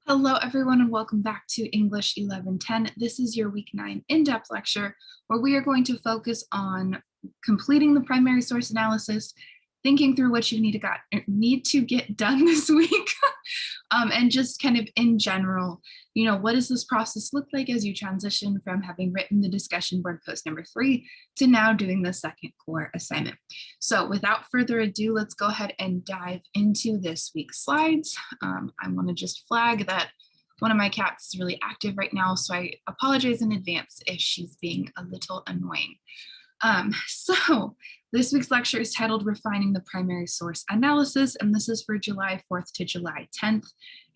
Hello, everyone, and welcome back to English 1110. This is your week 9 in-depth lecture where we are going to focus on completing the primary source analysis, thinking through what you need to get done this week, and just kind of in general, what does this process look like as you transition from having written the discussion board post number 3 to now doing the second core assignment. So without further ado, let's go ahead and dive into this week's slides. I want to just flag that one of my cats is really active right now, so I apologize in advance if she's being a little annoying. So this week's lecture is titled Refining the Primary Source Analysis, and this is for July 4th to July 10th.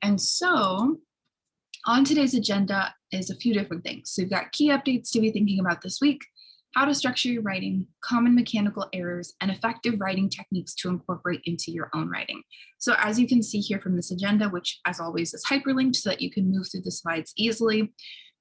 And so on today's agenda is a few different things. So we've got key updates to be thinking about this week, how to structure your writing, common mechanical errors, and effective writing techniques to incorporate into your own writing. So as you can see here from this agenda, which as always is hyperlinked so that you can move through the slides easily,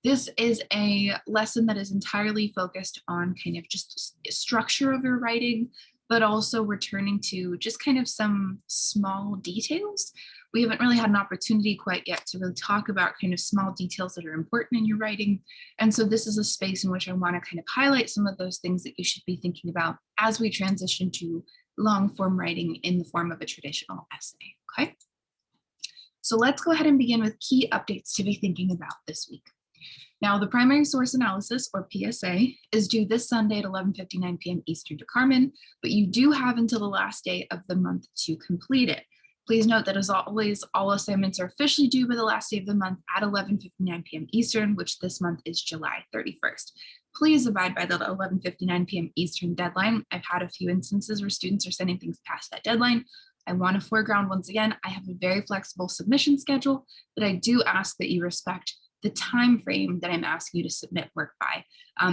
this is a lesson that is entirely focused on kind of just structure of your writing, but also returning to just kind of some small details. We haven't really had an opportunity quite yet to really talk about kind of small details that are important in your writing. And so this is a space in which I want to kind of highlight some of those things that you should be thinking about as we transition to long form writing in the form of a traditional essay, okay? So let's go ahead and begin with key updates to be thinking about this week. Now, the primary source analysis, or PSA, is due this Sunday at 11:59 p.m. Eastern to Carmen, but you do have until the last day of the month to complete it. Please note that as always, all assignments are officially due by the last day of the month at 11:59 p.m. Eastern, which this month is July 31st. Please abide by the 11:59 p.m. Eastern deadline. I've had a few instances where students are sending things past that deadline. I want to foreground once again, I have a very flexible submission schedule, but I do ask that you respect the time frame that I'm asking you to submit work by.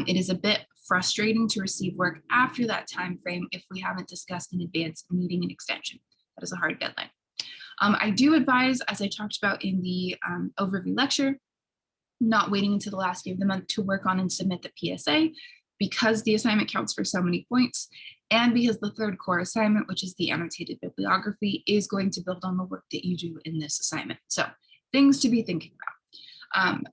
It is a bit frustrating to receive work after that time frame if we haven't discussed in advance needing an extension. That is a hard deadline. I do advise, as I talked about in the overview lecture, not waiting until the last day of the month to work on and submit the PSA because the assignment counts for so many points and because the third core assignment, which is the annotated bibliography, is going to build on the work that you do in this assignment. So things to be thinking about.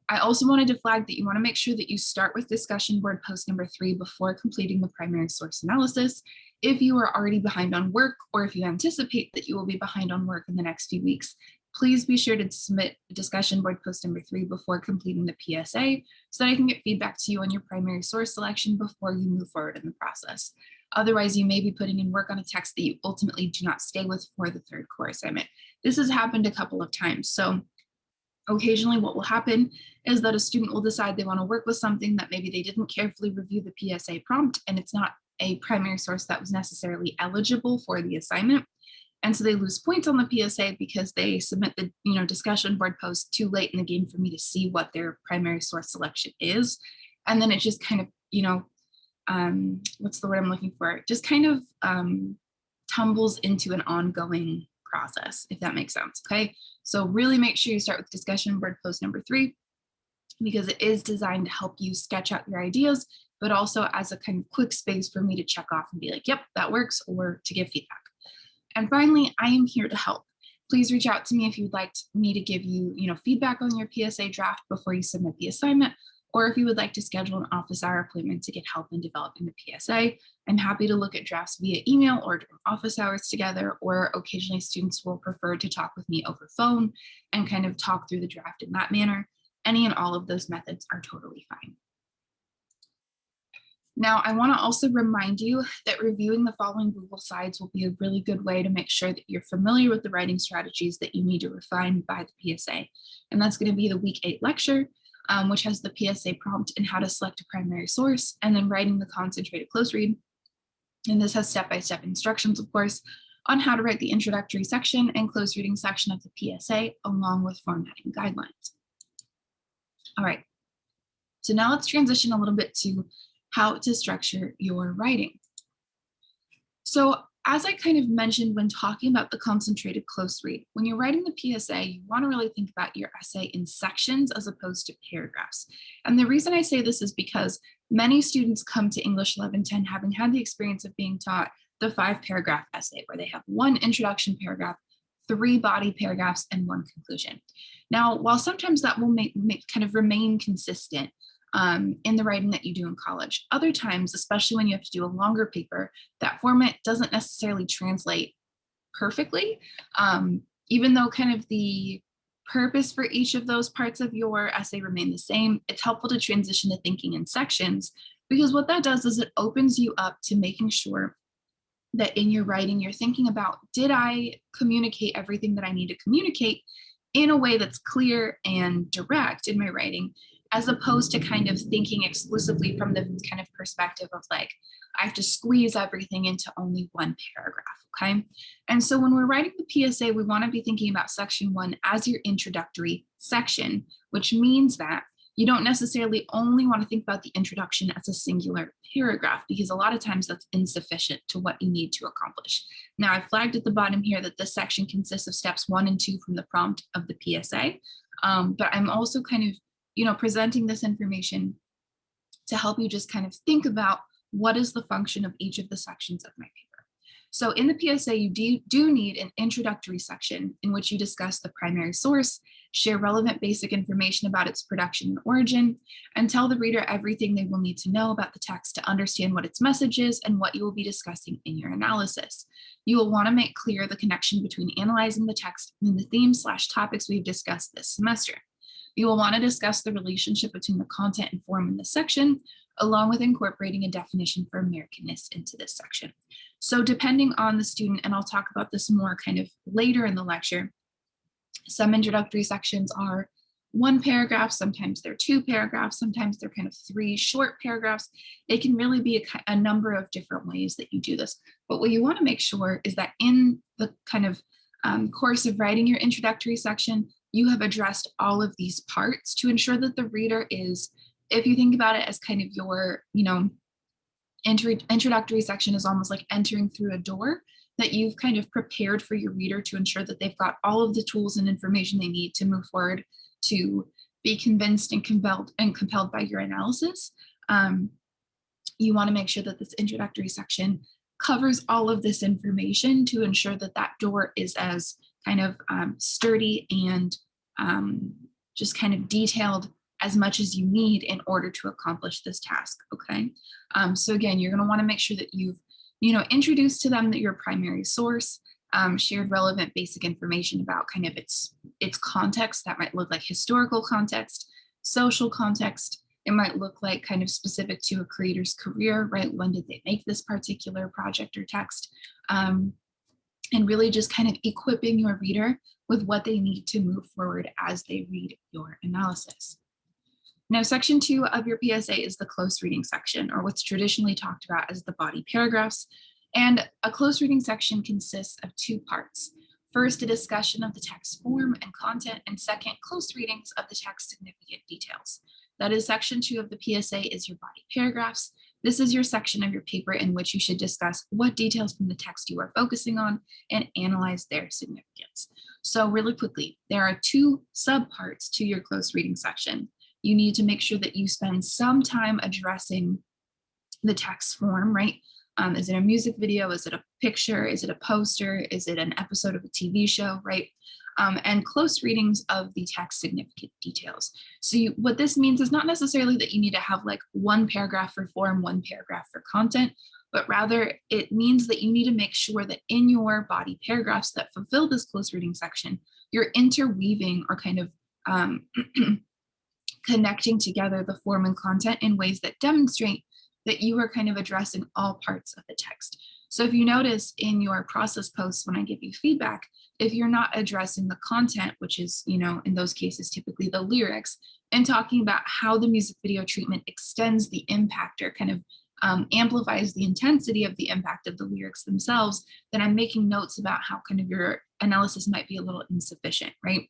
I also wanted to flag that you want to make sure that you start with discussion board post number 3 before completing the primary source analysis. If you are already behind on work, or if you anticipate that you will be behind on work in the next few weeks, please be sure to submit discussion board post number 3 before completing the PSA so that I can get feedback to you on your primary source selection before you move forward in the process. Otherwise, you may be putting in work on a text that you ultimately do not stay with for the third core assignment. This has happened a couple of times. So occasionally what will happen is that a student will decide they want to work with something that maybe they didn't carefully review the PSA prompt, and it's not a primary source that was necessarily eligible for the assignment. And so they lose points on the PSA because they submit the discussion board post too late in the game for me to see what their primary source selection is. And then it just kind of, what's the word I'm looking for? It just kind of tumbles into an ongoing process, if that makes sense, okay? So really make sure you start with discussion board post number 3 because it is designed to help you sketch out your ideas, but also as a kind of quick space for me to check off and be like, yep, that works, or to give feedback. And finally, I am here to help. Please reach out to me if you'd like me to give you, feedback on your PSA draft before you submit the assignment, or if you would like to schedule an office hour appointment to get help in developing the PSA. I'm happy to look at drafts via email or during office hours together, or occasionally students will prefer to talk with me over phone and kind of talk through the draft in that manner. Any and all of those methods are totally fine. Now, I want to also remind you that reviewing the following Google Slides will be a really good way to make sure that you're familiar with the writing strategies that you need to refine by the PSA. And that's going to be the week 8 lecture, which has the PSA prompt and how to select a primary source, and then writing the concentrated close read. And this has step-by-step instructions, of course, on how to write the introductory section and close reading section of the PSA, along with formatting guidelines. All right, so now let's transition a little bit to how to structure your writing. So as I kind of mentioned when talking about the concentrated close read, when you're writing the PSA, you want to really think about your essay in sections as opposed to paragraphs. And the reason I say this is because many students come to English 1110 having had the experience of being taught the 5-paragraph essay, where they have one introduction paragraph, 3 body paragraphs and 1 conclusion. Now, while sometimes that will kind of remain consistent in the writing that you do in college, other times, especially when you have to do a longer paper, that format doesn't necessarily translate perfectly, even though kind of the purpose for each of those parts of your essay remain the same. It's helpful to transition to thinking in sections, because what that does is it opens you up to making sure that in your writing, you're thinking about, did I communicate everything that I need to communicate in a way that's clear and direct in my writing, as opposed to kind of thinking exclusively from the kind of perspective of like, I have to squeeze everything into only 1 paragraph, okay? And so when we're writing the PSA, we want to be thinking about section 1 as your introductory section, which means that you don't necessarily only want to think about the introduction as a singular paragraph, because a lot of times that's insufficient to what you need to accomplish. Now, I flagged at the bottom here that this section consists of steps 1 and 2 from the prompt of the PSA, but I'm also kind of, presenting this information to help you just kind of think about what is the function of each of the sections of my paper. So in the PSA, you do need an introductory section in which you discuss the primary source, share relevant basic information about its production and origin, and tell the reader everything they will need to know about the text to understand what its message is and what you will be discussing in your analysis. You will want to make clear the connection between analyzing the text and the themes/topics we've discussed this semester. You will want to discuss the relationship between the content and form in this section, along with incorporating a definition for Americanness into this section. So depending on the student, and I'll talk about this more kind of later in the lecture, some introductory sections are 1 paragraph, sometimes they're 2 paragraphs, sometimes they're kind of 3 short paragraphs. It can really be a number of different ways that you do this. But what you want to make sure is that in the kind of course of writing your introductory section, you have addressed all of these parts to ensure that the reader is, if you think about it as kind of your, introductory section is almost like entering through a door, that you've kind of prepared for your reader to ensure that they've got all of the tools and information they need to move forward, to be convinced and compelled by your analysis. You want to make sure that this introductory section covers all of this information to ensure that that door is as kind of sturdy and just kind of detailed as much as you need in order to accomplish this task, okay? So again, you're gonna wanna make sure that you've introduced to them that your primary source, shared relevant basic information about kind of its context. That might look like historical context, social context. It might look like kind of specific to a creator's career, right? When did they make this particular project or text? And really just kind of equipping your reader with what they need to move forward as they read your analysis. Now, section 2 of your PSA is the close reading section, or what's traditionally talked about as the body paragraphs. And a close reading section consists of 2 parts. First, a discussion of the text form and content, and second, close readings of the text significant details. That is, section 2 of the PSA is your body paragraphs. This is your section of your paper in which you should discuss what details from the text you are focusing on and analyze their significance. So really quickly, there are 2 subparts to your close reading section. You need to make sure that you spend some time addressing the text form, right? Is it a music video? Is it a picture? Is it a poster? Is it an episode of a TV show, right? And close readings of the text significant details. So what this means is not necessarily that you need to have like 1 paragraph for form, 1 paragraph for content, but rather it means that you need to make sure that in your body paragraphs that fulfill this close reading section, you're interweaving or kind of connecting together the form and content in ways that demonstrate that you are kind of addressing all parts of the text. So if you notice in your process posts, when I give you feedback, if you're not addressing the content, which is, in those cases, typically the lyrics, and talking about how the music video treatment extends the impact or kind of amplifies the intensity of the impact of the lyrics themselves, then I'm making notes about how kind of your analysis might be a little insufficient, right?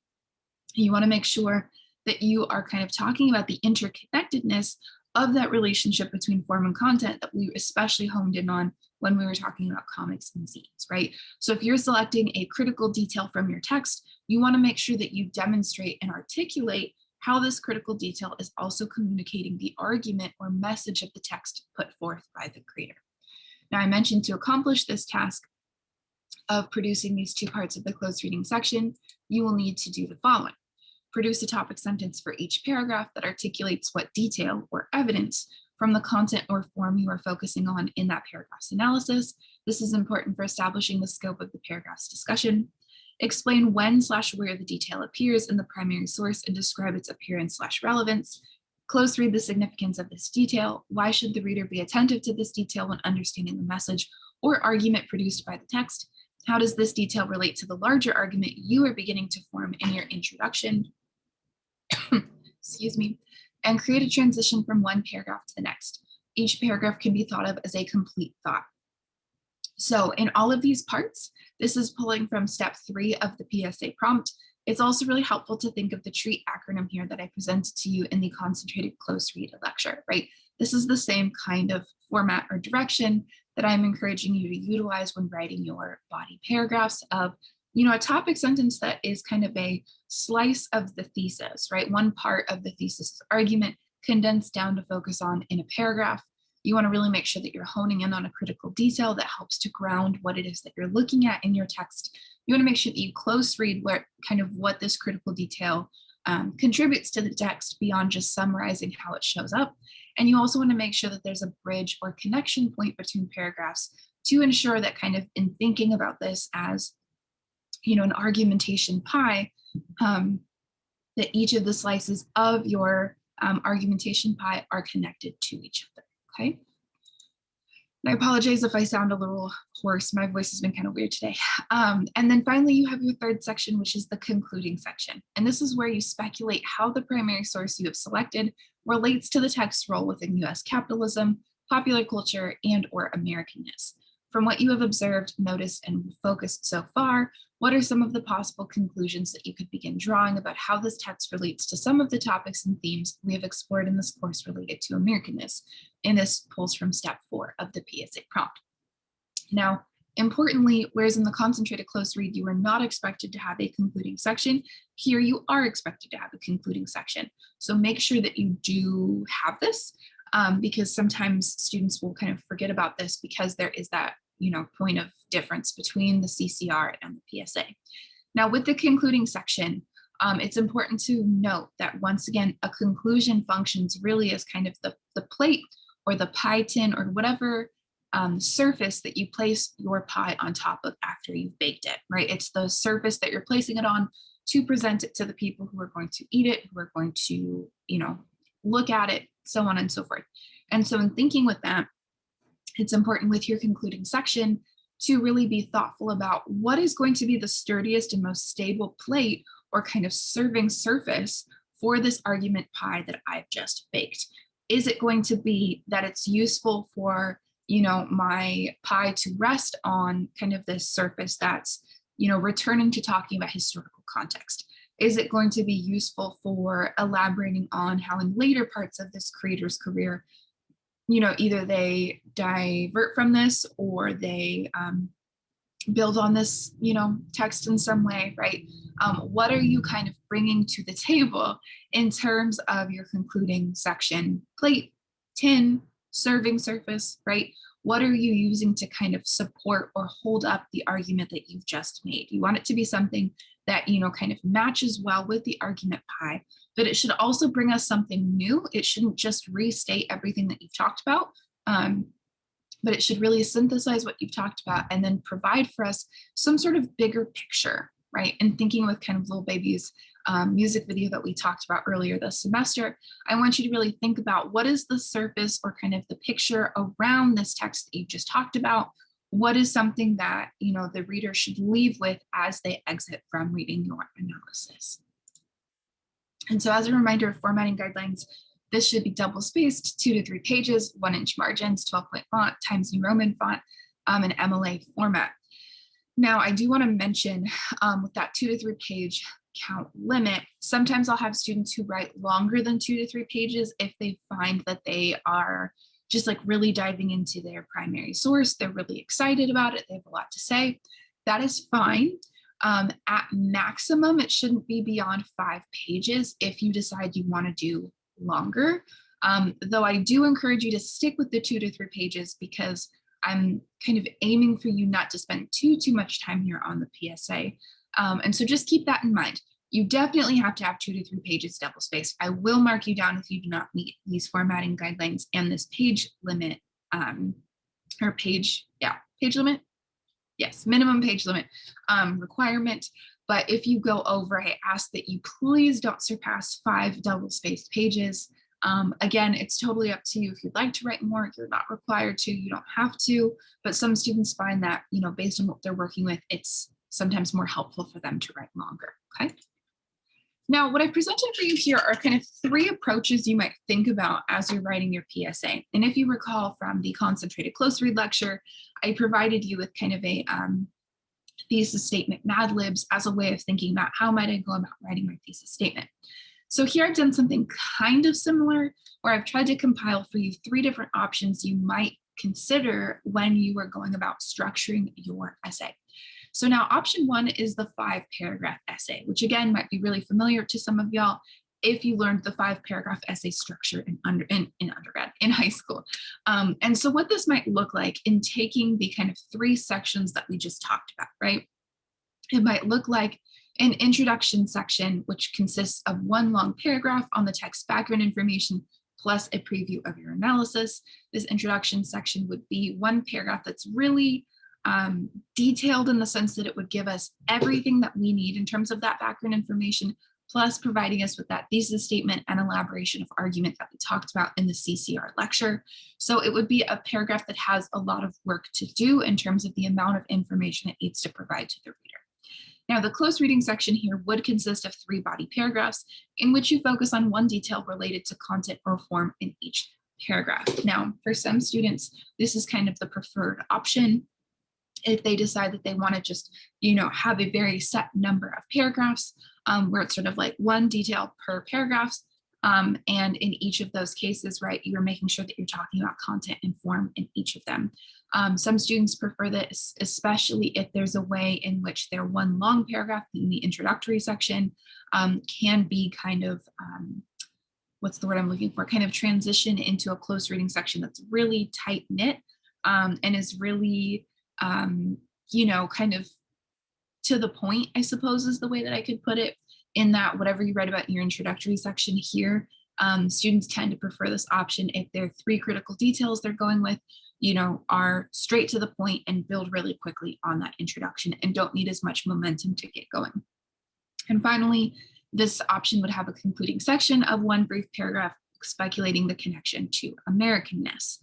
You want to make sure that you are kind of talking about the interconnectedness of that relationship between form and content that we especially honed in on when we were talking about comics and zines, right? So if you're selecting a critical detail from your text, you want to make sure that you demonstrate and articulate how this critical detail is also communicating the argument or message of the text put forth by the creator. Now, I mentioned to accomplish this task, of producing these two parts of the close reading section, you will need to do the following. Produce a topic sentence for each paragraph that articulates what detail or evidence from the content or form you are focusing on in that paragraph's analysis. This is important for establishing the scope of the paragraph's discussion. Explain when/where the detail appears in the primary source and describe its appearance/relevance. Close read the significance of this detail. Why should the reader be attentive to this detail when understanding the message or argument produced by the text? How does this detail relate to the larger argument you are beginning to form in your introduction? Excuse me. And create a transition from one paragraph to the next. Each paragraph can be thought of as a complete thought. So in all of these parts, this is pulling from step 3 of the PSA prompt. It's also really helpful to think of the TREAT acronym here that I presented to you in the concentrated close read lecture, right? This is the same kind of format or direction that I'm encouraging you to utilize when writing your body paragraphs of, a topic sentence that is kind of a slice of the thesis, right? One part of the thesis argument condensed down to focus on in a paragraph. You want to really make sure that you're honing in on a critical detail that helps to ground what it is that you're looking at in your text. You want to make sure that you close read what this critical detail contributes to the text beyond just summarizing how it shows up. And you also want to make sure that there's a bridge or connection point between paragraphs to ensure that kind of in thinking about this as, an argumentation pie, that each of the slices of your argumentation pie are connected to each other, okay? And I apologize if I sound a little hoarse. My voice has been kind of weird today. And then finally, you have your third section, which is the concluding section. And this is where you speculate how the primary source you have selected relates to the text's role within US capitalism, popular culture, and or Americanness. From what you have observed, noticed, and focused so far, what are some of the possible conclusions that you could begin drawing about how this text relates to some of the topics and themes we have explored in this course related to Americanness? And this pulls from step 4 of the PSA prompt. Now, importantly, whereas in the concentrated close read, you are not expected to have a concluding section, here you are expected to have a concluding section. So make sure that you do have this, because sometimes students will kind of forget about this because there is that, point of difference between the CCR and the PSA. Now, with the concluding section, it's important to note that once again, a conclusion functions really as kind of the plate or the pie tin or whatever surface that you place your pie on top of after you've baked it, right? It's the surface that you're placing it on to present it to the people who are going to eat it, who are going to, look at it, so on and so forth. And so in thinking with that, it's important with your concluding section to really be thoughtful about what is going to be the sturdiest and most stable plate or kind of serving surface for this argument pie that I've just baked. Is it going to be that it's useful for, my pie to rest on kind of this surface that's, returning to talking about historical context? Is it going to be useful for elaborating on how in later parts of this creator's career, either they divert from this or they build on this, text in some way, right? What are you kind of bringing to the table in terms of your concluding section? Plate, tin, serving surface, right? What are you using to kind of support or hold up the argument that you've just made? You want it to be something that, kind of matches well with the argument pie, but it should also bring us something new. It shouldn't just restate everything that you've talked about, but it should really synthesize what you've talked about and then provide for us some sort of bigger picture, right? And thinking with kind of Lil Baby's music video that we talked about earlier this semester, I want you to really think about what is the surface or kind of the picture around this text that you just talked about. What is something that, the reader should leave with as they exit from reading your analysis? And so as a reminder of formatting guidelines, this should be double spaced, 2 to 3 pages, 1-inch margins, 12-point font, Times New Roman font, and MLA format. Now, I do want to mention with that 2 to 3 page count limit, sometimes I'll have students who write longer than 2 to 3 pages if they find that they are just like really diving into their primary source. They're really excited about it. They have a lot to say. That is fine. At maximum, it shouldn't be beyond 5 pages if you decide you want to do longer. Though I do encourage you to stick with the 2 to 3 pages because I'm kind of aiming for you not to spend too much time here on the PSA. And so just keep that in mind. You definitely have to have 2 to 3 pages double-spaced. I will mark you down if you do not meet these formatting guidelines and this page limit, or page limit. Yes, minimum page limit requirement. But if you go over, I ask that you please don't surpass 5 double-spaced pages. Again, it's totally up to you. If you'd like to write more, you're not required to, you don't have to, but some students find that, based on what they're working with, it's sometimes more helpful for them to write longer, okay? Now, what I've presented for you here are kind of 3 approaches you might think about as you're writing your PSA. And if you recall from the concentrated close read lecture, I provided you with kind of a thesis statement Mad Libs as a way of thinking about how might I go about writing my thesis statement. So here I've done something kind of similar where I've tried to compile for you 3 different options you might consider when you are going about structuring your essay. So now option 1 is the 5-paragraph essay, which again might be really familiar to some of y'all if you learned the 5-paragraph essay structure in undergrad, in high school. And so what this might look like in taking the kind of 3 sections that we just talked about, right? It might look like an introduction section, which consists of 1 long paragraph on the text background information plus a preview of your analysis. This introduction section would be 1 paragraph that's really detailed in the sense that it would give us everything that we need in terms of that background information, plus providing us with that thesis statement and elaboration of argument that we talked about in the CCR lecture. So it would be a paragraph that has a lot of work to do in terms of the amount of information it needs to provide to the reader. Now, the close reading section here would consist of 3 body paragraphs in which you focus on 1 detail related to content or form in each paragraph. Now, for some students, this is kind of the preferred option. If they decide that they want to just, have a very set number of paragraphs where it's sort of like 1 detail per paragraph. And in each of those cases, right, you're making sure that you're talking about content and form in each of them. Some students prefer this, especially if there's a way in which their 1 long paragraph in the introductory section can be kind of, what's the word I'm looking for, kind of transition into a close reading section that's really tight knit and is really, kind of to the point, I suppose is the way that I could put it, in that whatever you write about in your introductory section here, students tend to prefer this option if their 3 critical details they're going with, are straight to the point and build really quickly on that introduction and don't need as much momentum to get going. And finally, this option would have a concluding section of 1 brief paragraph speculating the connection to Americanness.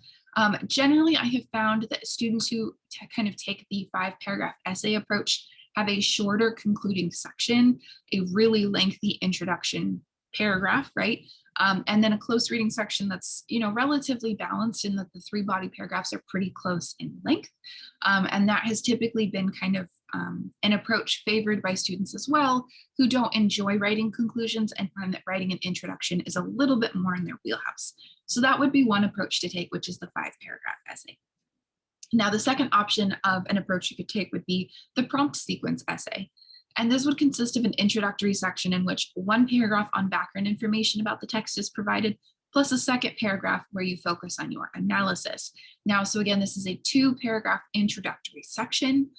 Generally, I have found that students who kind of take the 5-paragraph essay approach have a shorter concluding section, a really lengthy introduction paragraph, right? And then a close reading section that's, relatively balanced in that the 3 body paragraphs are pretty close in length. And that has typically been kind of an approach favored by students as well, who don't enjoy writing conclusions and find that writing an introduction is a little bit more in their wheelhouse. So that would be one approach to take, which is the 5-paragraph essay. Now, the second option of an approach you could take would be the prompt sequence essay. And this would consist of an introductory section in which 1 paragraph on background information about the text is provided, plus a second paragraph where you focus on your analysis. Now, so again, this is a 2-paragraph introductory section,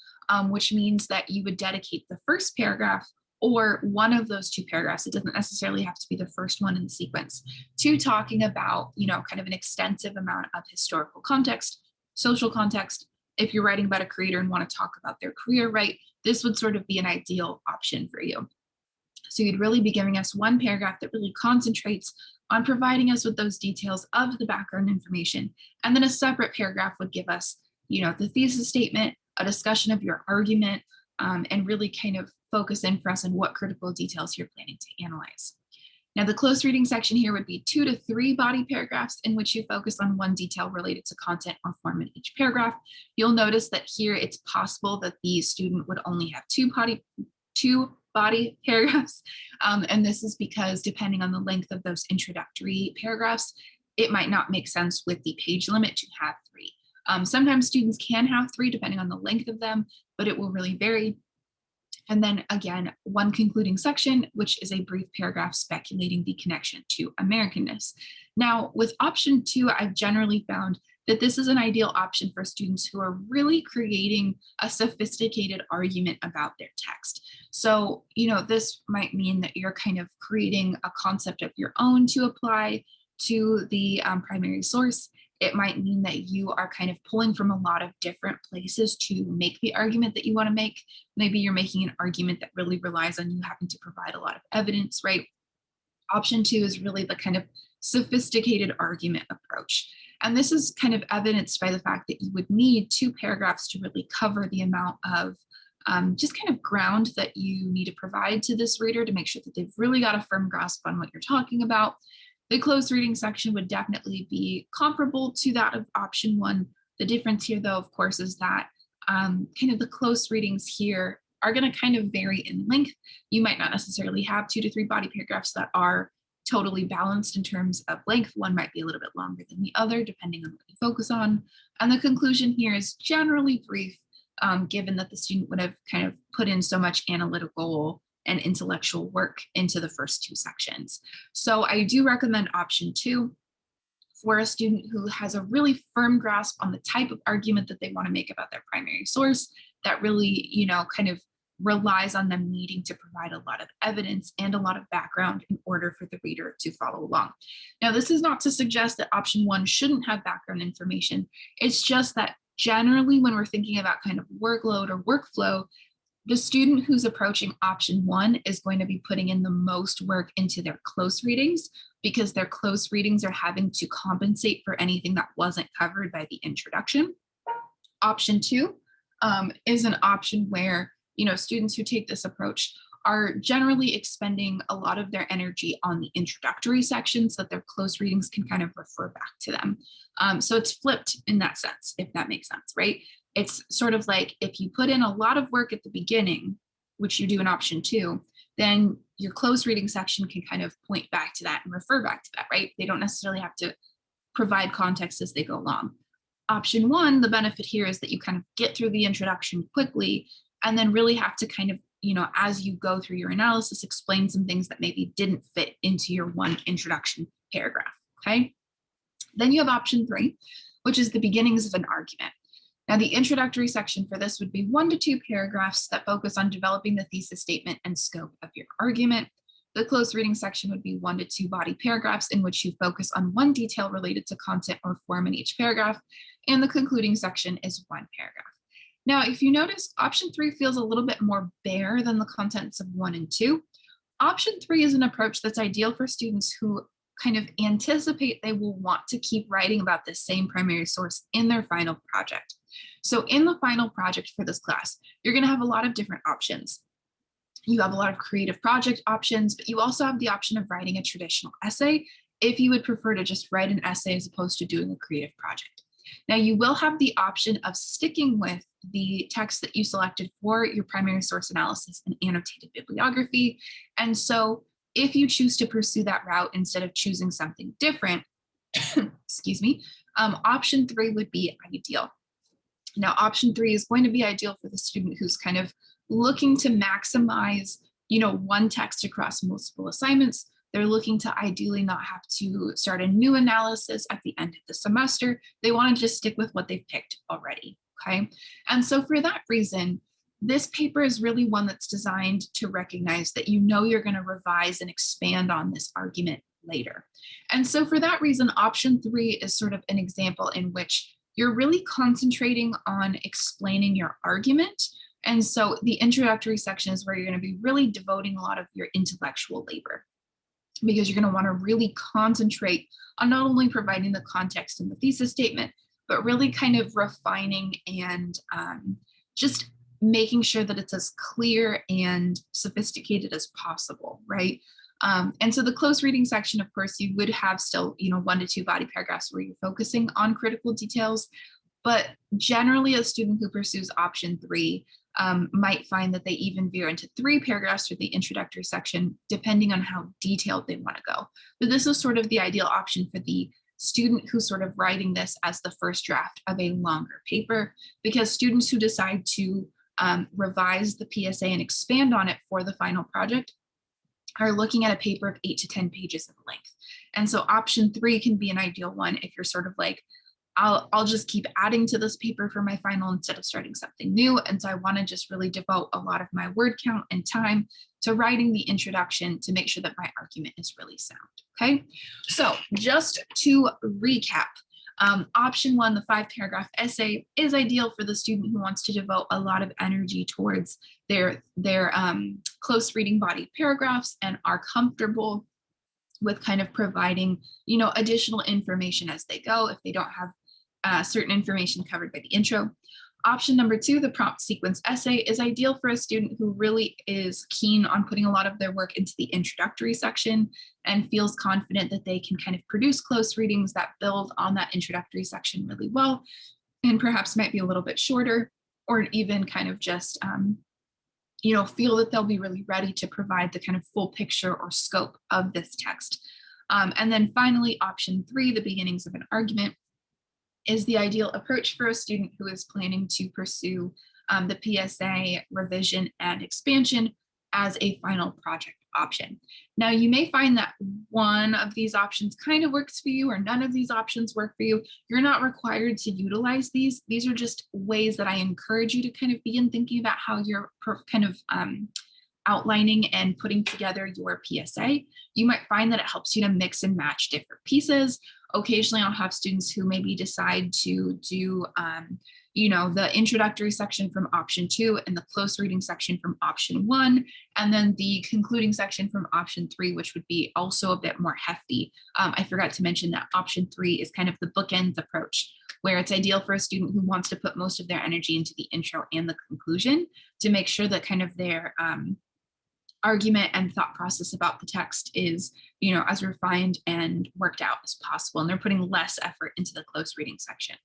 which means that you would dedicate the first paragraph or one of those 2 paragraphs, it doesn't necessarily have to be the first one in the sequence, to talking about, kind of an extensive amount of historical context, social context. If you're writing about a creator and want to talk about their career, right, this would sort of be an ideal option for you. So you'd really be giving us 1 paragraph that really concentrates on providing us with those details of the background information. And then a separate paragraph would give us, the thesis statement, a discussion of your argument, and really kind of focus in for us on what critical details you're planning to analyze. Now, the close reading section here would be 2 to 3 body paragraphs in which you focus on 1 detail related to content or form in each paragraph. You'll notice that here it's possible that the student would only have 2 body paragraphs. And this is because depending on the length of those introductory paragraphs, it might not make sense with the page limit to have 3. Sometimes students can have 3 depending on the length of them, but it will really vary. And then again, 1 concluding section, which is a brief paragraph speculating the connection to Americanness. Now, with option 2, I've generally found that this is an ideal option for students who are really creating a sophisticated argument about their text. So, this might mean that you're kind of creating a concept of your own to apply to the primary source. It might mean that you are kind of pulling from a lot of different places to make the argument that you want to make. Maybe you're making an argument that really relies on you having to provide a lot of evidence, right? Option 2 is really the kind of sophisticated argument approach. And this is kind of evidenced by the fact that you would need 2 paragraphs to really cover the amount of just kind of ground that you need to provide to this reader to make sure that they've really got a firm grasp on what you're talking about. The closed reading section would definitely be comparable to that of option 1. The difference here, though, of course, is that kind of the close readings here are going to kind of vary in length. You might not necessarily have 2 to 3 body paragraphs that are totally balanced in terms of length. One might be a little bit longer than the other, depending on what you focus on. And the conclusion here is generally brief, given that the student would have kind of put in so much analytical and intellectual work into the first 2 sections. So I do recommend option 2 for a student who has a really firm grasp on the type of argument that they want to make about their primary source, that really, kind of relies on them needing to provide a lot of evidence and a lot of background in order for the reader to follow along. Now, this is not to suggest that option 1 shouldn't have background information. It's just that generally when we're thinking about kind of workload or workflow, the student who's approaching option 1 is going to be putting in the most work into their close readings, because their close readings are having to compensate for anything that wasn't covered by the introduction. Option 2 is an option where, students who take this approach are generally expending a lot of their energy on the introductory section so that their close readings can kind of refer back to them. So it's flipped in that sense, if that makes sense, right? It's sort of like if you put in a lot of work at the beginning, which you do in option 2, then your close reading section can kind of point back to that and refer back to that, right? They don't necessarily have to provide context as they go along. Option 1, the benefit here is that you kind of get through the introduction quickly and then really have to kind of, as you go through your analysis, explain some things that maybe didn't fit into your one introduction paragraph, okay? Then you have option 3, which is the beginnings of an argument. Now, the introductory section for this would be 1 to 2 paragraphs that focus on developing the thesis statement and scope of your argument. The close reading section would be 1 to 2 body paragraphs in which you focus on one detail related to content or form in each paragraph. And the concluding section is 1 paragraph. Now, if you notice, option 3 feels a little bit more bare than the contents of 1 and 2. Option 3 is an approach that's ideal for students who kind of anticipate they will want to keep writing about the same primary source in their final project. So in the final project for this class, you're going to have a lot of different options. You have a lot of creative project options, but you also have the option of writing a traditional essay if you would prefer to just write an essay as opposed to doing a creative project. Now, you will have the option of sticking with the text that you selected for your primary source analysis and annotated bibliography. And so if you choose to pursue that route instead of choosing something different, excuse me, option 3 would be ideal. Now, option 3 is going to be ideal for the student who's kind of looking to maximize, one text across multiple assignments. They're looking to ideally not have to start a new analysis at the end of the semester. They want to just stick with what they've picked already, okay? And so for that reason, this paper is really one that's designed to recognize that you're going to revise and expand on this argument later. And so for that reason, option 3 is sort of an example in which you're really concentrating on explaining your argument. And so the introductory section is where you're going to be really devoting a lot of your intellectual labor, because you're going to want to really concentrate on not only providing the context in the thesis statement, but really kind of refining and just making sure that it's as clear and sophisticated as possible, right? And so the close reading section, of course, you would have still, 1 to 2 body paragraphs where you're focusing on critical details, but generally a student who pursues option 3 might find that they even veer into 3 paragraphs for the introductory section, depending on how detailed they want to go. But this is sort of the ideal option for the student who's sort of writing this as the first draft of a longer paper, because students who decide to revise the PSA and expand on it for the final project are looking at a paper of 8 to 10 pages in length. And so option 3 can be an ideal one if you're sort of like, I'll just keep adding to this paper for my final instead of starting something new. And so I want to just really devote a lot of my word count and time to writing the introduction to make sure that my argument is really sound. Okay, so just to recap, option one, the 5-paragraph essay, is ideal for the student who wants to devote a lot of energy towards their close reading body paragraphs and are comfortable with kind of providing, additional information as they go if they don't have certain information covered by the intro. Option number 2, the prompt sequence essay, is ideal for a student who really is keen on putting a lot of their work into the introductory section and feels confident that they can kind of produce close readings that build on that introductory section really well, and perhaps might be a little bit shorter, or even kind of just, feel that they'll be really ready to provide the kind of full picture or scope of this text. And then finally, option 3, the beginnings of an argument, is the ideal approach for a student who is planning to pursue the PSA revision and expansion as a final project option. Now, you may find that one of these options kind of works for you or none of these options work for you. You're not required to utilize these. These are just ways that I encourage you to kind of begin thinking about how you're kind of outlining and putting together your PSA. You might find that it helps you to mix and match different pieces. Occasionally I'll have students who maybe decide to do, the introductory section from option 2 and the close reading section from option 1, and then the concluding section from option 3, which would be also a bit more hefty. I forgot to mention that option 3 is kind of the bookends approach, where it's ideal for a student who wants to put most of their energy into the intro and the conclusion to make sure that kind of their argument and thought process about the text is, as refined and worked out as possible. And they're putting less effort into the close reading section.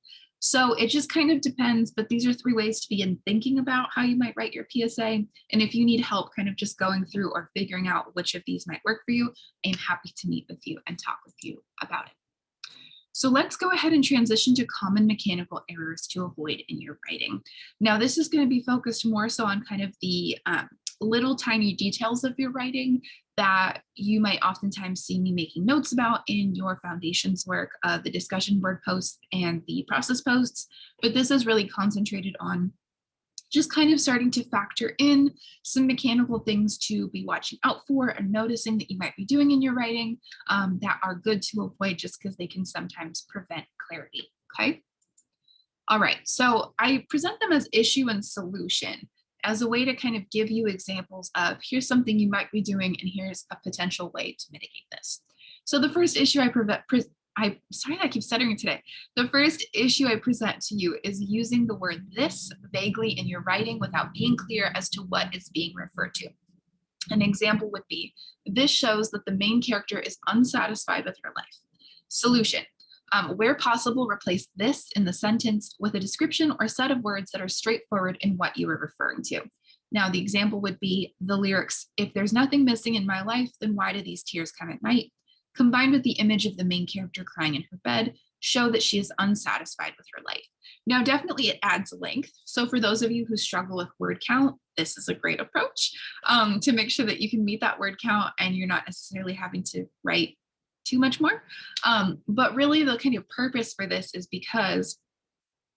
So it just kind of depends, but these are 3 ways to begin thinking about how you might write your PSA. And if you need help kind of just going through or figuring out which of these might work for you, I'm happy to meet with you and talk with you about it. So let's go ahead and transition to common mechanical errors to avoid in your writing. Now, this is going to be focused more so on kind of the little tiny details of your writing that you might oftentimes see me making notes about in your foundations work, the discussion board posts and the process posts. But this is really concentrated on just kind of starting to factor in some mechanical things to be watching out for and noticing that you might be doing in your writing that are good to avoid just because they can sometimes prevent clarity, okay? All right, so I present them as issue and solution as a way to kind of give you examples of here's something you might be doing and here's a potential way to mitigate this. So the first issue sorry, I keep stuttering today. The first issue I present to you is using the word this vaguely in your writing without being clear as to what is being referred to. An example would be, this shows that the main character is unsatisfied with her life. Solution. Where possible, replace this in the sentence with a description or set of words that are straightforward in what you are referring to. Now, the example would be the lyrics, if there's nothing missing in my life, then why do these tears come at night? Combined with the image of the main character crying in her bed, show that she is unsatisfied with her life. Now, definitely it adds length. So for those of you who struggle with word count, this is a great approach to make sure that you can meet that word count and you're not necessarily having to write too much more. But really the kind of purpose for this is because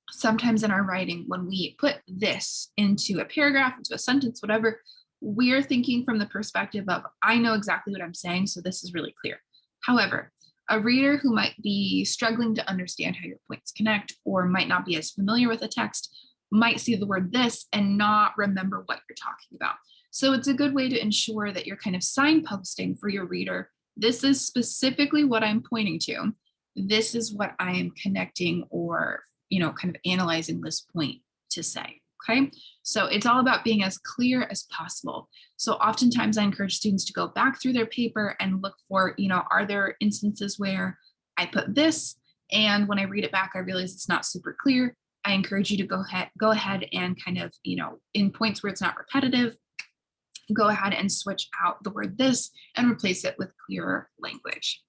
sometimes in our writing, when we put this into a paragraph, into a sentence, whatever, we're thinking from the perspective of, I know exactly what I'm saying, so this is really clear. However, a reader who might be struggling to understand how your points connect or might not be as familiar with a text might see the word this and not remember what you're talking about. So it's a good way to ensure that you're kind of signposting for your reader. This is specifically what I'm pointing to. This is what I am connecting or, kind of analyzing this point to say, okay? So it's all about being as clear as possible. So oftentimes I encourage students to go back through their paper and look for, are there instances where I put this and when I read it back, I realize it's not super clear. I encourage you to go ahead and kind of, in points where it's not repetitive, go ahead and switch out the word this and replace it with clearer language.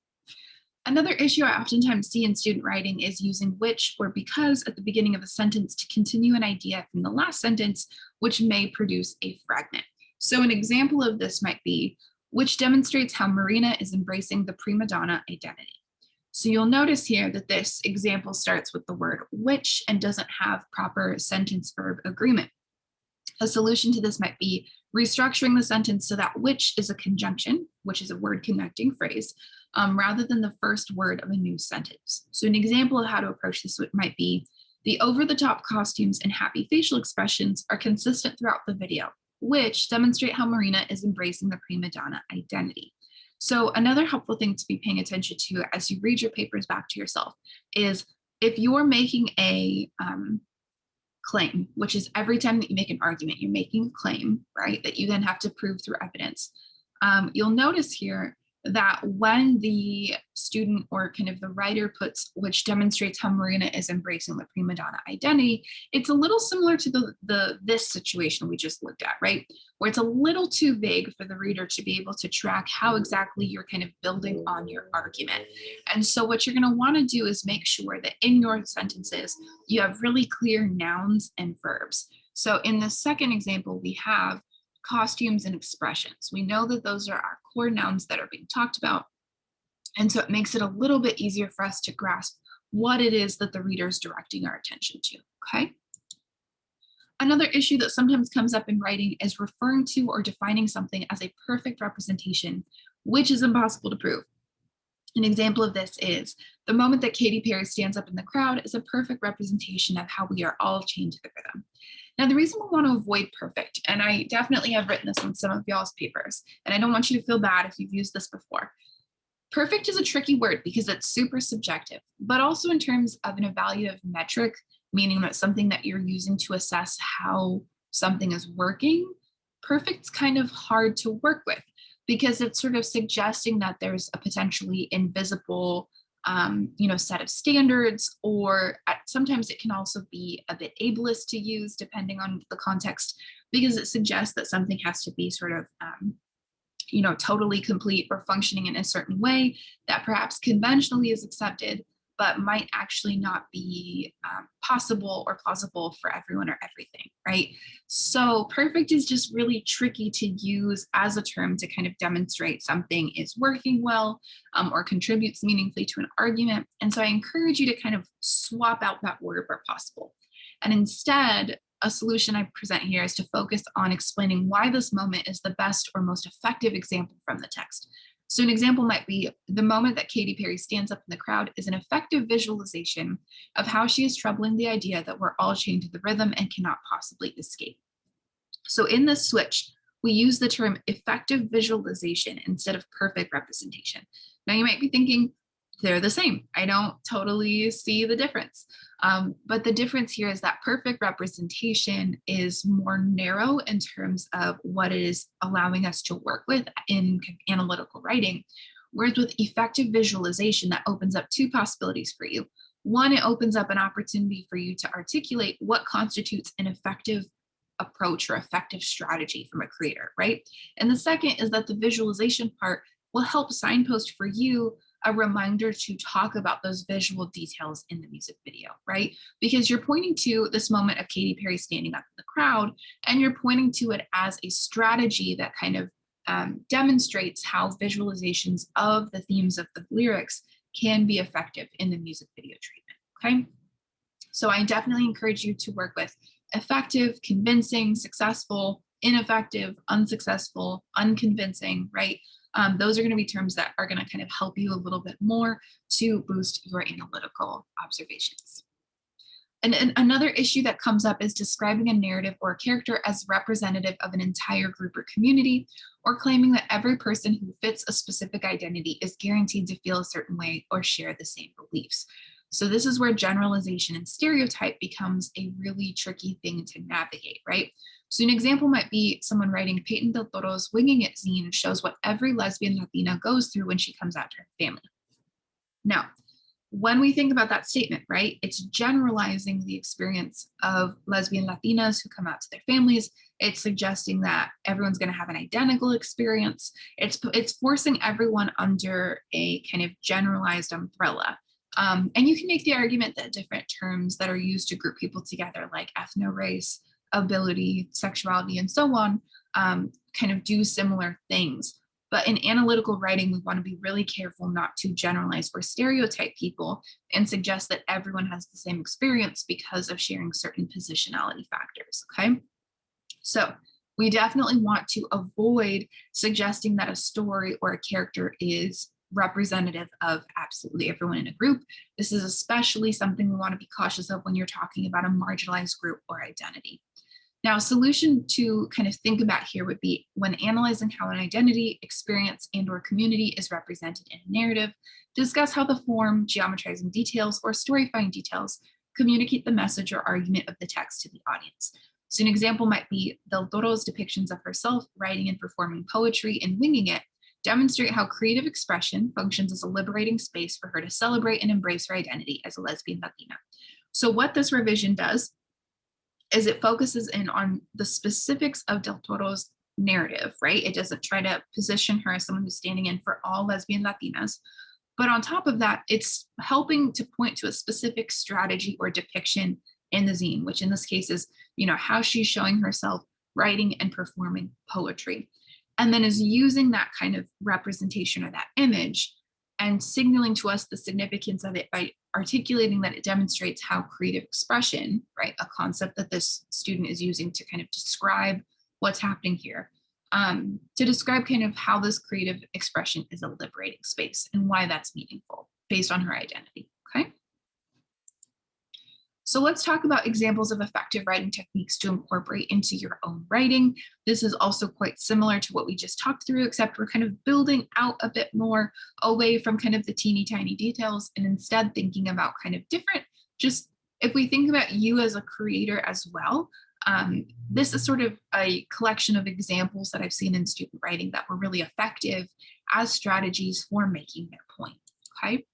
Another issue I oftentimes see in student writing is using which or because at the beginning of a sentence to continue an idea from the last sentence, which may produce a fragment. So an example of this might be, which demonstrates how Marina is embracing the prima donna identity. So you'll notice here that this example starts with the word which and doesn't have proper sentence verb agreement. A solution to this might be restructuring the sentence so that which is a conjunction, which is a word connecting phrase, rather than the first word of a new sentence. So an example of how to approach this might be, the over-the-top costumes and happy facial expressions are consistent throughout the video, which demonstrate how Marina is embracing the prima donna identity. So another helpful thing to be paying attention to as you read your papers back to yourself is if you're making a claim, which is every time that you make an argument, you're making a claim, right, that you then have to prove through evidence. You'll notice here that when the student or kind of the writer puts, which demonstrates how Marina is embracing the prima donna identity, it's a little similar to this situation we just looked at, right? Where it's a little too vague for the reader to be able to track how exactly you're kind of building on your argument. And so what you're going to want to do is make sure that in your sentences, you have really clear nouns and verbs. So in the second example, we have costumes and expressions. We know that those are our core nouns that are being talked about. And so it makes it a little bit easier for us to grasp what it is that the reader is directing our attention to, okay? Another issue that sometimes comes up in writing is referring to or defining something as a perfect representation, which is impossible to prove. An example of this is the moment that Katy Perry stands up in the crowd is a perfect representation of how we are all chained to the rhythm. Now, the reason we want to avoid perfect, and I definitely have written this on some of y'all's papers, and I don't want you to feel bad if you've used this before. Perfect is a tricky word because it's super subjective, but also in terms of an evaluative metric, meaning that something that you're using to assess how something is working, perfect's kind of hard to work with because it's sort of suggesting that there's a potentially invisible set of standards, or sometimes it can also be a bit ableist to use depending on the context, because it suggests that something has to be sort of, totally complete or functioning in a certain way that perhaps conventionally is accepted, but might actually not be possible or plausible for everyone or everything, right? So perfect is just really tricky to use as a term to kind of demonstrate something is working well or contributes meaningfully to an argument. And so I encourage you to kind of swap out that word where possible. And instead, a solution I present here is to focus on explaining why this moment is the best or most effective example from the text. So an example might be the moment that Katy Perry stands up in the crowd is an effective visualization of how she is troubling the idea that we're all chained to the rhythm and cannot possibly escape. So in this switch, we use the term effective visualization instead of perfect representation. Now you might be thinking, they're the same. I don't totally see the difference. But the difference here is that perfect representation is more narrow in terms of what it is allowing us to work with in analytical writing. Whereas with effective visualization, that opens up two possibilities for you. One, it opens up an opportunity for you to articulate what constitutes an effective approach or effective strategy from a creator, right? And the second is that the visualization part will help signpost for you a reminder to talk about those visual details in the music video, right? Because you're pointing to this moment of Katy Perry standing up in the crowd, and you're pointing to it as a strategy that kind of demonstrates how visualizations of the themes of the lyrics can be effective in the music video treatment, okay? So I definitely encourage you to work with effective, convincing, successful, ineffective, unsuccessful, unconvincing, right? Those are going to be terms that are going to kind of help you a little bit more to boost your analytical observations. And another issue that comes up is describing a narrative or a character as representative of an entire group or community, or claiming that every person who fits a specific identity is guaranteed to feel a certain way or share the same beliefs. So this is where generalization and stereotype becomes a really tricky thing to navigate, right? So an example might be someone writing Peyton Del Toro's Winging It zine shows what every lesbian Latina goes through when she comes out to her family. Now, when we think about that statement, right, it's generalizing the experience of lesbian Latinas who come out to their families. It's suggesting that everyone's going to have an identical experience. It's forcing everyone under a kind of generalized umbrella. And you can make the argument that different terms that are used to group people together, like ethno-race, ability, sexuality, and so on, kind of do similar things. But in analytical writing, we want to be really careful not to generalize or stereotype people and suggest that everyone has the same experience because of sharing certain positionality factors, okay? So we definitely want to avoid suggesting that a story or a character is representative of absolutely everyone in a group. This is especially something we want to be cautious of when you're talking about a marginalized group or identity. Now, a solution to kind of think about here would be when analyzing how an identity, experience, and/or community is represented in a narrative, discuss how the form, geometrizing details, or storyfying details communicate the message or argument of the text to the audience. So an example might be Del Toro's depictions of herself writing and performing poetry and winging it demonstrate how creative expression functions as a liberating space for her to celebrate and embrace her identity as a lesbian Latina. So what this revision does is it focuses in on the specifics of Del Toro's narrative, right? It doesn't try to position her as someone who's standing in for all lesbian Latinas. But on top of that, it's helping to point to a specific strategy or depiction in the zine, which in this case is, how she's showing herself writing and performing poetry. And then is using that kind of representation or that image and signaling to us the significance of it by articulating that it demonstrates how creative expression, right, a concept that this student is using to kind of describe what's happening here, to describe kind of how this creative expression is a liberating space and why that's meaningful based on her identity, okay? So let's talk about examples of effective writing techniques to incorporate into your own writing. This is also quite similar to what we just talked through, except we're kind of building out a bit more away from kind of the teeny tiny details and instead thinking about kind of different, just if we think about you as a creator as well, this is sort of a collection of examples that I've seen in student writing that were really effective as strategies for making their point, okay?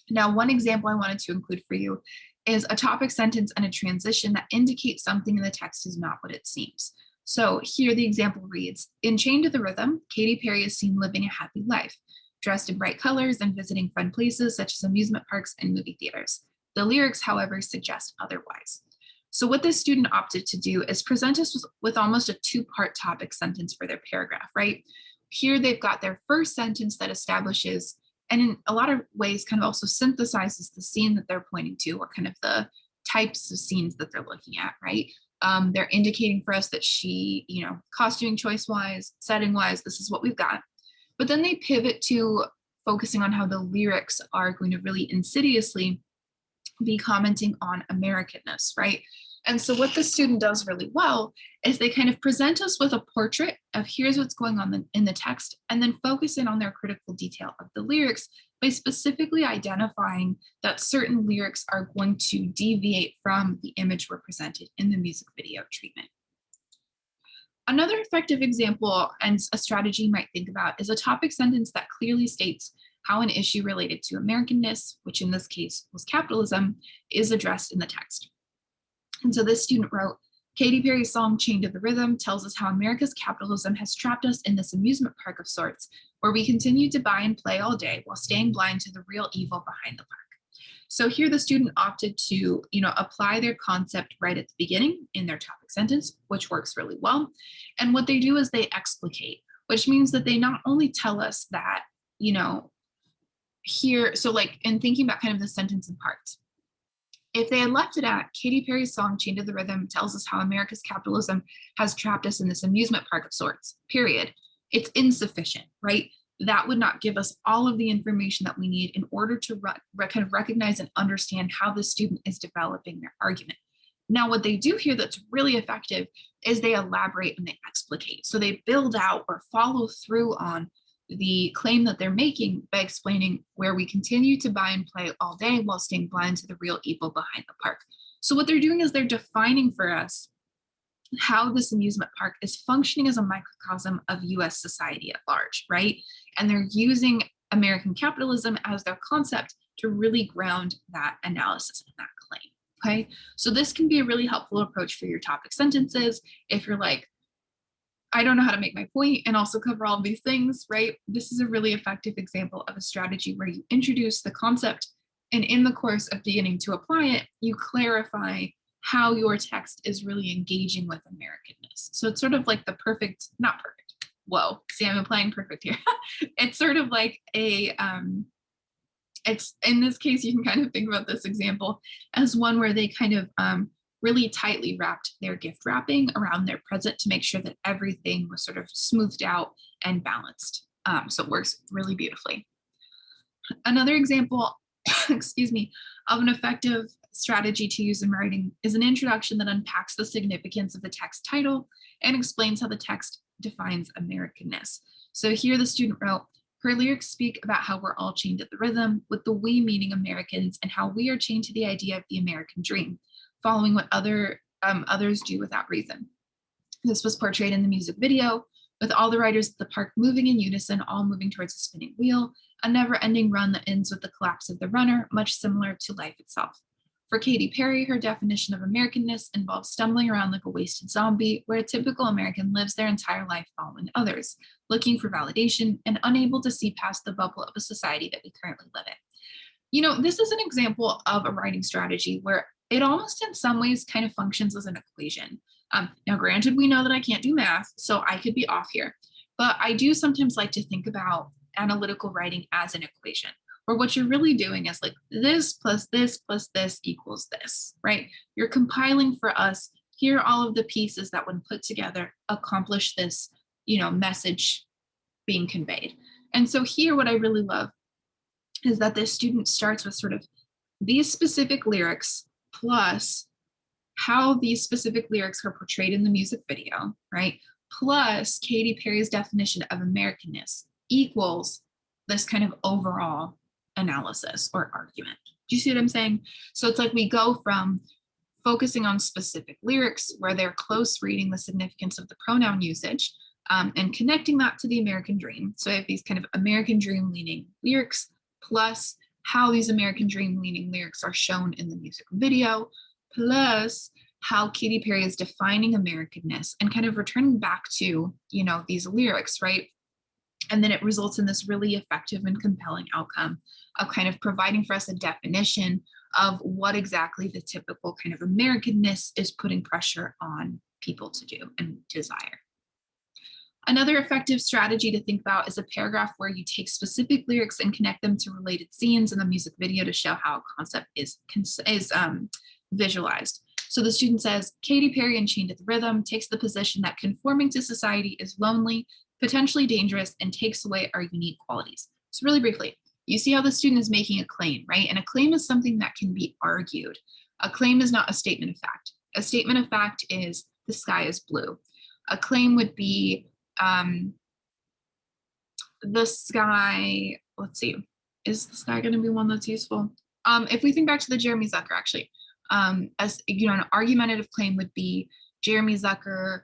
Now, one example I wanted to include for you is a topic sentence and a transition that indicates something in the text is not what it seems. So here the example reads, in Chained to the Rhythm, Katy Perry is seen living a happy life, dressed in bright colors and visiting fun places such as amusement parks and movie theaters. The lyrics, however, suggest otherwise. So what this student opted to do is present us with almost a two-part topic sentence for their paragraph, right? Here they've got their first sentence that establishes and in a lot of ways kind of also synthesizes the scene that they're pointing to or kind of the types of scenes that they're looking at, right? They're indicating for us that she, costuming choice wise, setting wise, this is what we've got. But then they pivot to focusing on how the lyrics are going to really insidiously be commenting on Americanness, right? And so what the student does really well is they kind of present us with a portrait of here's what's going on in the text, and then focus in on their critical detail of the lyrics by specifically identifying that certain lyrics are going to deviate from the image represented in the music video treatment. Another effective example and a strategy you might think about is a topic sentence that clearly states how an issue related to Americanness, which in this case was capitalism, is addressed in the text. And so this student wrote, Katy Perry's song Chained to the Rhythm tells us how America's capitalism has trapped us in this amusement park of sorts, where we continue to buy and play all day while staying blind to the real evil behind the park. So here the student opted to, apply their concept right at the beginning in their topic sentence, which works really well. And what they do is they explicate, which means that they not only tell us that, here, so like in thinking about kind of the sentence in parts, if they had left it at Katy Perry's song Chained to the Rhythm tells us how America's capitalism has trapped us in this amusement park of sorts, period, it's insufficient, right? That would not give us all of the information that we need in order to kind of recognize and understand how the student is developing their argument. Now, what they do here that's really effective is they elaborate and they explicate. So they build out or follow through on the claim that they're making by explaining where we continue to buy and play all day while staying blind to the real evil behind the park. So what they're doing is they're defining for us how this amusement park is functioning as a microcosm of US society at large, right? And they're using American capitalism as their concept to really ground that analysis and that claim, okay? So this can be a really helpful approach for your topic sentences. If you're like, I don't know how to make my point and also cover all of these things, right? This is a really effective example of a strategy where you introduce the concept and in the course of beginning to apply it, you clarify how your text is really engaging with Americanness. So it's sort of like the perfect, not perfect, whoa, see, I'm applying perfect here. It's sort of like a, it's in this case, you can kind of think about this example as one where they kind of really tightly wrapped their gift wrapping around their present to make sure that everything was sort of smoothed out and balanced. So it works really beautifully. Another example, excuse me, of an effective strategy to use in writing is an introduction that unpacks the significance of the text title and explains how the text defines Americanness. So here the student wrote, her lyrics speak about how we're all chained at the rhythm, with the we meaning Americans, and how we are chained to the idea of the American dream, following what others do without reason. This was portrayed in the music video, with all the riders at the park moving in unison, all moving towards a spinning wheel, a never-ending run that ends with the collapse of the runner, much similar to life itself. For Katy Perry, her definition of Americanness involves stumbling around like a wasted zombie, where a typical American lives their entire life following others, looking for validation and unable to see past the bubble of a society that we currently live in. You know, this is an example of a writing strategy where it almost in some ways kind of functions as an equation. Now, granted, we know that I can't do math, so I could be off here, but I do sometimes like to think about analytical writing as an equation, where what you're really doing is like this plus this plus this equals this, right? You're compiling for us, here are all of the pieces that when put together accomplish this, you know, message being conveyed. And so here, what I really love is that this student starts with sort of these specific lyrics plus how these specific lyrics are portrayed in the music video, right? Plus Katy Perry's definition of Americanness equals this kind of overall analysis or argument. Do you see what I'm saying? So it's like we go from focusing on specific lyrics where they're close reading the significance of the pronoun usage and connecting that to the American dream. So I have these kind of American dream leaning lyrics plus how these American dream leaning lyrics are shown in the music video, plus how Katy Perry is defining Americanness and kind of returning back to, you know, these lyrics, right? And then it results in this really effective and compelling outcome of kind of providing for us a definition of what exactly the typical kind of Americanness is putting pressure on people to do and desire. Another effective strategy to think about is a paragraph where you take specific lyrics and connect them to related scenes in the music video to show how a concept is visualized. So the student says, Katy Perry in Chained to the Rhythm takes the position that conforming to society is lonely, potentially dangerous, and takes away our unique qualities. So really briefly, you see how the student is making a claim, right? And a claim is something that can be argued. A claim is not a statement of fact. A statement of fact is the sky is blue. A claim would be the sky, let's see, is the sky going to be one that's useful? If we think back to the Jeremy Zucker, actually, as you know, an argumentative claim would be Jeremy Zucker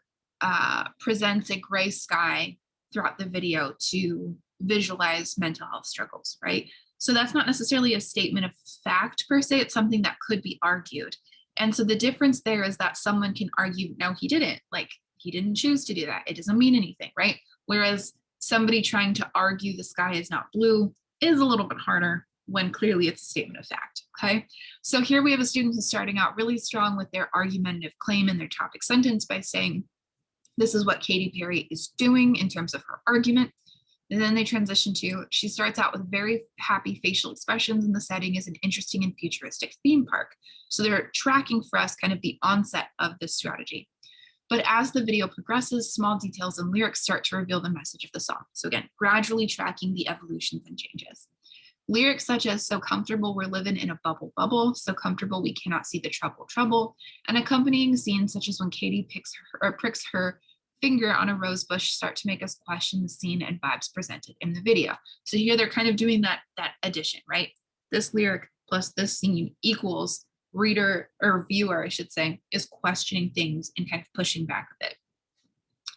presents a gray sky throughout the video to visualize mental health struggles, right? So that's not necessarily a statement of fact per se, it's something that could be argued. And so the difference there is that someone can argue, no, he didn't, like he didn't choose to do that. It doesn't mean anything, right? Whereas somebody trying to argue the sky is not blue is a little bit harder when clearly it's a statement of fact, okay? So here we have a student who's starting out really strong with their argumentative claim in their topic sentence by saying, this is what Katy Perry is doing in terms of her argument. And then they transition to, she starts out with very happy facial expressions and the setting is an interesting and futuristic theme park. So they're tracking for us kind of the onset of this strategy. But as the video progresses, small details and lyrics start to reveal the message of the song. So again, gradually tracking the evolutions and changes. Lyrics such as so comfortable we're living in a bubble bubble, so comfortable we cannot see the trouble, and accompanying scenes such as when Katy pricks her finger on a rose bush start to make us question the scene and vibes presented in the video. So here they're kind of doing that addition, right? This lyric plus this scene equals reader or viewer, I should say, is questioning things and kind of pushing back a bit.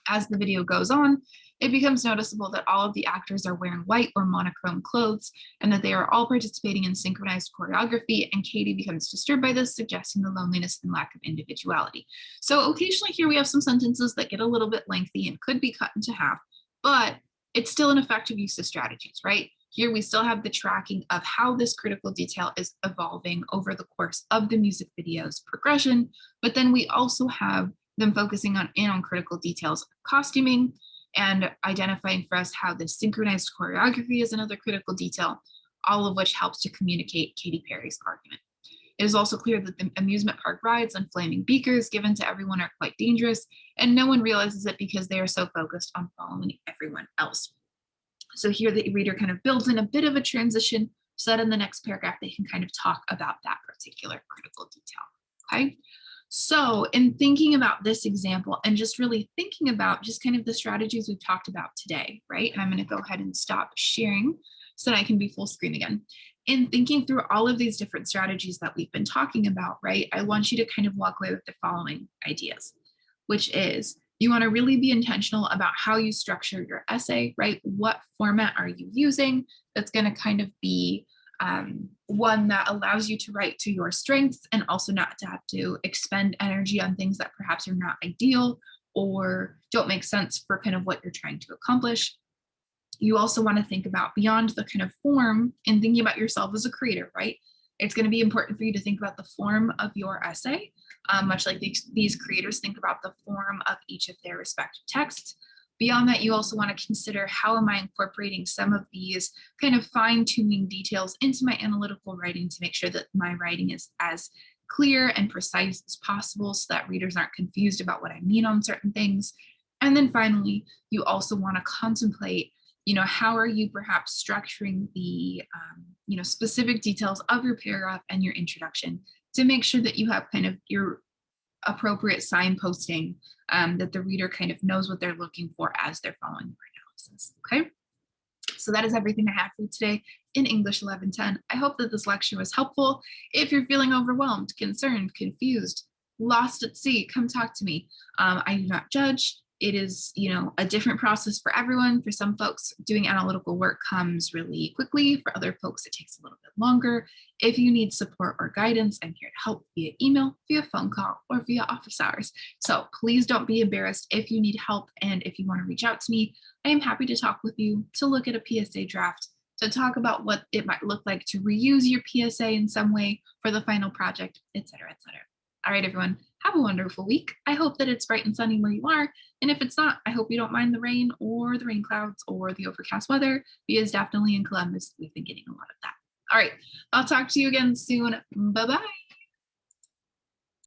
As the video goes on, it becomes noticeable that all of the actors are wearing white or monochrome clothes and that they are all participating in synchronized choreography, and Katy becomes disturbed by this, suggesting the loneliness and lack of individuality. So occasionally here we have some sentences that get a little bit lengthy and could be cut into half, but it's still an effective use of strategies, right? Here we still have the tracking of how this critical detail is evolving over the course of the music video's progression, but then we also have them focusing on critical details of costuming, and identifying for us how this synchronized choreography is another critical detail, all of which helps to communicate Katy Perry's argument. It is also clear that the amusement park rides on flaming beakers given to everyone are quite dangerous, and no one realizes it because they are so focused on following everyone else. So here the reader kind of builds in a bit of a transition so that in the next paragraph they can kind of talk about that particular critical detail. Okay. So in thinking about this example and just really thinking about just kind of the strategies we've talked about today, right? And I'm going to go ahead and stop sharing so that I can be full screen again. In thinking through all of these different strategies that we've been talking about, right? I want you to kind of walk away with the following ideas, which is you want to really be intentional about how you structure your essay, right? What format are you using that's going to kind of be one that allows you to write to your strengths and also not to have to expend energy on things that perhaps are not ideal or don't make sense for kind of what you're trying to accomplish. You also want to think about beyond the kind of form and thinking about yourself as a creator, right? It's going to be important for you to think about the form of your essay, much like these creators think about the form of each of their respective texts. Beyond that, you also want to consider how am I incorporating some of these kind of fine-tuning details into my analytical writing to make sure that my writing is as clear and precise as possible so that readers aren't confused about what I mean on certain things. And then finally, you also want to contemplate, how are you perhaps structuring the, specific details of your paragraph and your introduction to make sure that you have kind of your appropriate signposting, that the reader kind of knows what they're looking for as they're following your analysis. Okay. So that is everything I have for you today in English 1110. I hope that this lecture was helpful. If you're feeling overwhelmed, concerned, confused, lost at sea, come talk to me. I do not judge. It is, a different process for everyone. For some folks, doing analytical work comes really quickly. For other folks, it takes a little bit longer. If you need support or guidance, I'm here to help via email, via phone call, or via office hours. So please don't be embarrassed if you need help. And if you want to reach out to me, I am happy to talk with you, to look at a PSA draft, to talk about what it might look like to reuse your PSA in some way for the final project, et cetera, et cetera. All right, everyone, have a wonderful week. I hope that it's bright and sunny where you are. And if it's not, I hope you don't mind the rain or the rain clouds or the overcast weather, because definitely in Columbus, we've been getting a lot of that. All right, I'll talk to you again soon. Bye-bye.